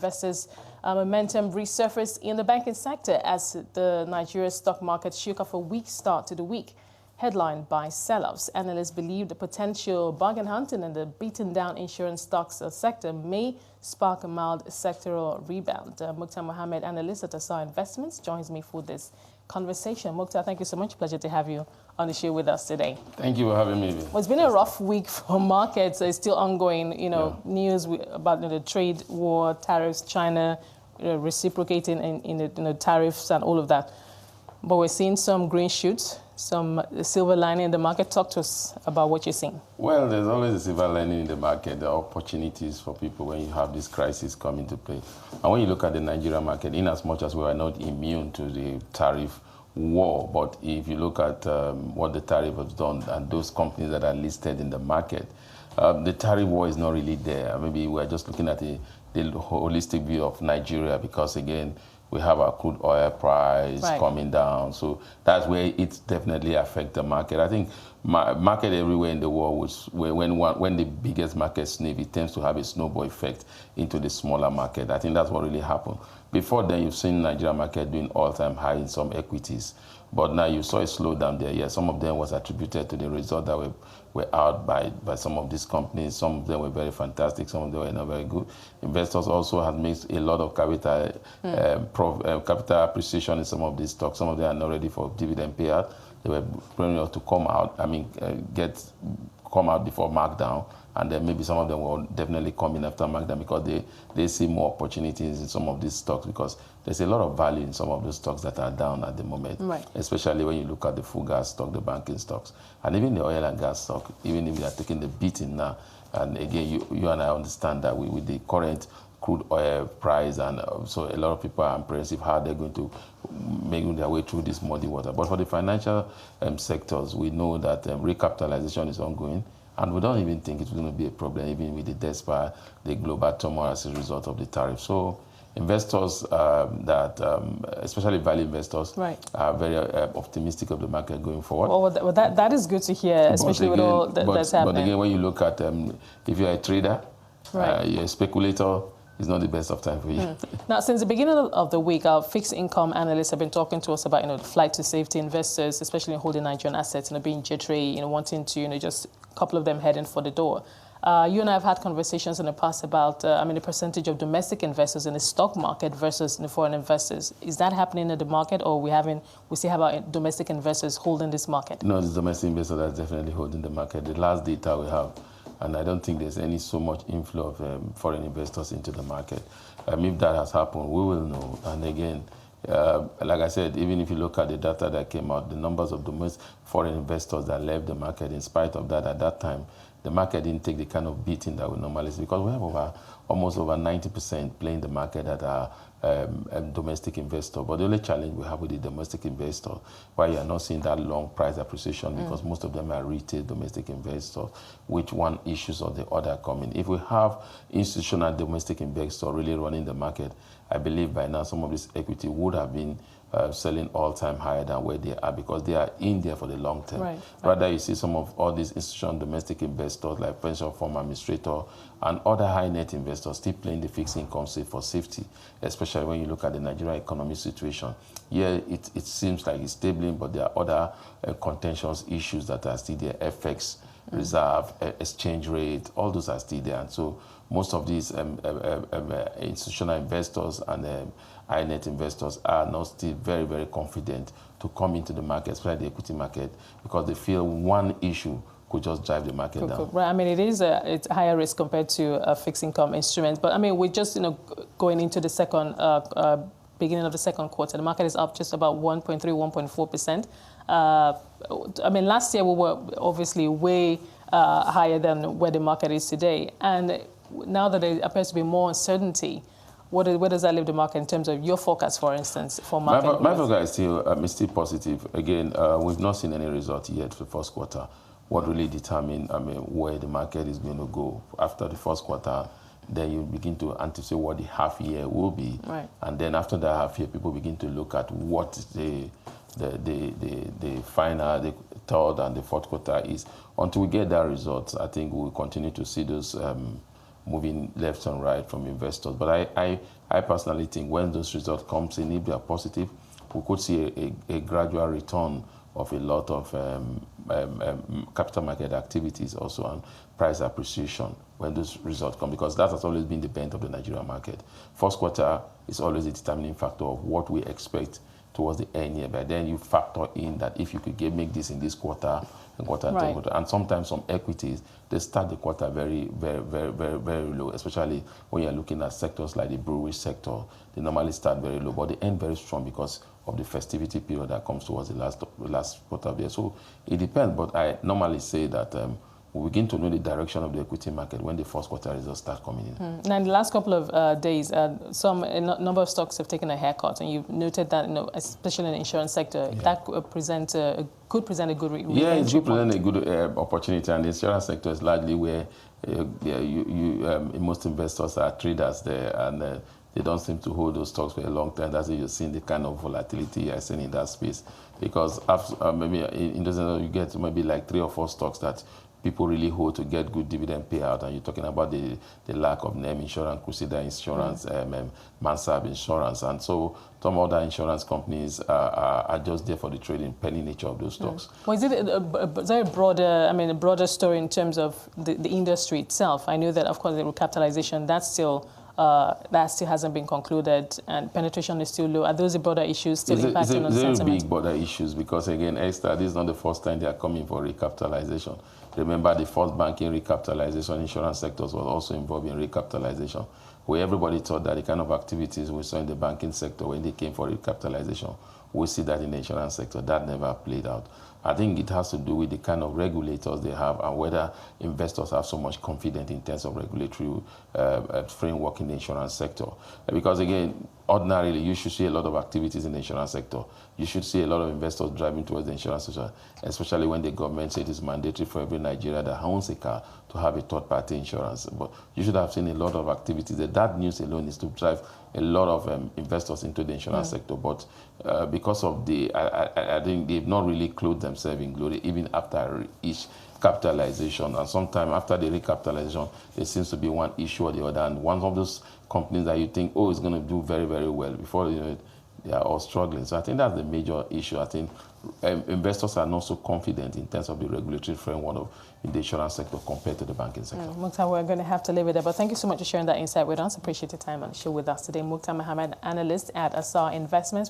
investors' momentum resurfaced in the banking sector as the Nigeria stock market shook off a weak start to the week, headlined by selloffs. Analysts believe the potential bargain hunting in the beaten down insurance stocks sector may spark a mild sectoral rebound. Muktar Mohammed, analyst at Assar Investments, joins me for this conversation. Muktar, thank you so much. Pleasure to have you on the show with us today. Thank you for having me. Well, it's been a rough week for markets. It's still ongoing, news about the trade war, tariffs, China reciprocating in the tariffs and all of that. But we're seeing some green shoots, some silver lining in the market. Talk to us about what you're seeing. Well, there's always a silver lining in the market. There are opportunities for people when you have this crisis come into play. And when you look at the Nigerian market, in as much as we are not immune to the tariff war, but if you look at what the tariff has done and those companies that are listed in the market, the tariff war is not really there. Maybe we're just looking at the holistic view of Nigeria because, again, we have our crude oil price coming down. So that's where it definitely affects the market. I think market everywhere in the world, when the biggest market sniff, it tends to have a snowball effect into the smaller market. I think that's what really happened. Before then, you've seen Nigeria market doing all-time high in some equities. But now you saw a slowdown there. Yeah, some of them was attributed to the result that were out by some of these companies. Some of them were very fantastic. Some of them were not very good. Investors also have made a lot of capital appreciation in some of these stocks. Some of them are not ready for dividend payout. They were planning to come out. Come out before markdown, and then maybe some of them will definitely come in after markdown because they see more opportunities in some of these stocks because there's a lot of value in some of those stocks that are down at the moment, especially when you look at the fuel gas stock, the banking stocks, and even the oil and gas stock, even if they are taking the beating now. And again, you and I understand that with the current crude oil price, and so a lot of people are apprehensive how they're going to make their way through this muddy water. But for the financial sectors, we know that recapitalization is ongoing, and we don't even think it's going to be a problem, even with the despite the global turmoil as a result of the tariff. So investors especially value investors, are very optimistic of the market going forward. Well, that is good to hear, especially with all that's happening. But again, when you look at, if you're a trader, you're a speculator, it's not the best of time for you. Now, since the beginning of the week, our fixed income analysts have been talking to us about, the flight to safety investors, especially in holding Nigerian assets, being jittery, wanting to, just a couple of them heading for the door. You and I have had conversations in the past about, the percentage of domestic investors in the stock market versus the foreign investors. Is that happening in the market, or we still have our domestic investors holding this market? No, it's domestic investors that's definitely holding the market. The last data we have, and I don't think there's so much inflow of foreign investors into the market. If that has happened, we will know. And again, like I said, even if you look at the data that came out, the numbers of domestic foreign investors that left the market, in spite of that, at that time, the market didn't take the kind of beating that we normally see, because we have almost over 90% playing the market that are domestic investor. But the only challenge we have with the domestic investor, why you are not seeing that long price appreciation, because most of them are retail domestic investors, which one issues or the other coming. If we have institutional domestic investor really running the market, I believe by now some of this equity would have been selling all-time higher than where they are, because they are in there for the long term. Rather, you see some of all these institutional domestic investors like pension fund administrator and other high net investors still playing the fixed income for safety, especially when you look at the Nigerian economic situation. Yeah, it seems like it's stable, but there are other contentious issues that are still there. FX reserve, exchange rate, all those are still there. And so most of these institutional investors and high net investors are now still very, very confident to come into the market, especially the equity market, because they feel one issue could just drive the market down. Right. It's higher risk compared to a fixed income instrument. But we're just going into the second beginning of the second quarter. The market is up just about 1.3, 1.4%. Last year we were obviously way higher than where the market is today, and now that there appears to be more uncertainty, where does that leave the market in terms of your forecast, for instance, for market? My forecast is still positive. Again, we've not seen any result yet for the first quarter. What really determines where the market is going to go after the first quarter, then you begin to anticipate what the half year will be. And then after the half year, people begin to look at what the final, the third and the fourth quarter is. Until we get that result, I think we'll continue to see those moving left and right from investors. But I personally think when those results comes in, if they are positive, we could see a gradual return of a lot of capital market activities also, and price appreciation when those results come, because that has always been the bent of the Nigerian market. First quarter is always a determining factor of what we expect towards the end year, but then you factor in that if you could make this in this quarter and quarter and right. quarter, and sometimes some equities, they start the quarter very low, especially when you're looking at sectors like the brewery sector. They normally start very low, but they end very strong because of the festivity period that comes towards the last quarter of the year. So it depends, but I normally say that we begin to know the direction of the equity market when the first quarter results start coming in. Now, in the last couple of days, a number of stocks have taken a haircut, and you've noted that, especially in the insurance sector, that could present a good yeah, it could present a good opportunity, and the insurance sector is largely where most investors are traders there, and they don't seem to hold those stocks for a long time. That's why you're seeing the kind of volatility you're seeing in that space. Because after, maybe in those, you get maybe like 3 or 4 stocks that people really hold to get good dividend payout, and you're talking about the lack of NEM Insurance, Crusader Insurance, Mansab Insurance, and so some other insurance companies are just there for the trading, penny nature of those stocks. Well, is it a broader story in terms of the industry itself? I know that, of course, the recapitalization, that still hasn't been concluded, and penetration is still low. Are those the broader issues still impacting on sentiment? Very big broader issues, because again, Esther, this is not the first time they are coming for recapitalization. Remember, the first banking recapitalization, insurance sectors was also involved in recapitalization, where everybody thought that the kind of activities we saw in the banking sector when they came for recapitalization, we see that in the insurance sector. That never played out. I think it has to do with the kind of regulators they have and whether investors have so much confidence in terms of regulatory framework in the insurance sector. Because again, ordinarily, you should see a lot of activities in the insurance sector. You should see a lot of investors driving towards the insurance sector, especially when the government said it is mandatory for every Nigerian that owns a car to have a third-party insurance. But you should have seen a lot of activities. That news alone is to drive a lot of investors into the insurance sector. But because of I think they've not really clothed themselves in glory, even after each capitalization. And sometime after the recapitalization, there seems to be one issue or the other. And one of those companies that you think, oh, it's going to do very, very well, before you know it, they are all struggling. So I think that's the major issue. I think investors are not so confident in terms of the regulatory framework in the insurance sector compared to the banking sector. Muktar, we're going to have to leave it there, but thank you so much for sharing that insight with us. Appreciate your time on the show with us today. Muktar Mohammed, analyst at Assar Investments.